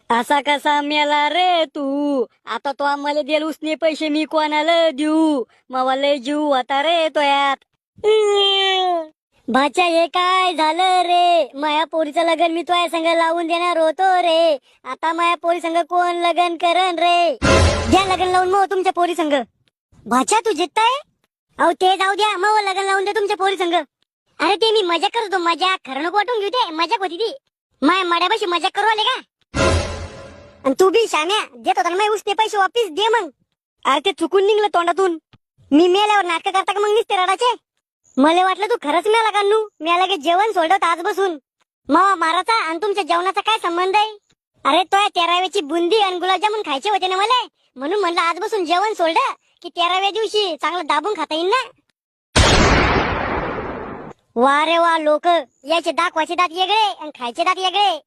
असा कसा मेला रे तू? आता तो आम्हाला देल उसने पैसे मी कोणाला देऊ? मावा लय जीव होता रे तो यात. भाच्या हे काय झालं रे? माया पोरीचं लग्न मी तुझ्या संग लावून देणार होतो रे. आता माया पोरी संग कोण लग्न करन रे? द्या लग्न लावून मग तुमच्या पोरी संग. भाच्या तू जितताय? अहो ते जाऊ द्या, मग लग्न लावून दे तुमच्या पोरी संग. अरे ते मी मजा करतो, मजा खरं नको वाटून घेऊ. ते मजाक होती ती. माया मड्यापाशी मजाक करू आले का? आणि तू बी शाम्या देत होता ना माय उसने पैसे वापिस दे मग. अरे ते चुकून निघलं तोंडातून. मी मेल्यावर नाटक करता का मग नुसते रडाचे? मला वाटलं तू खरंच मेला का नू? मी लगे जेवण सोडत आज बसून. मावा माराचा आणि तुमच्या जेवणाचा काय संबंध आहे? अरे तो 13व्याची बुंदी आणि गुलाबजामुन खायचे होते ना मला, म्हणून म्हणलं आज बसून जेवण सोडलं की 13व्या दिवशी चांगलं दाबून खाता येईल ना. वा रे वा, लोक याचे दाखवायचे दात वेगळे आणि खायचे दात वेगळे.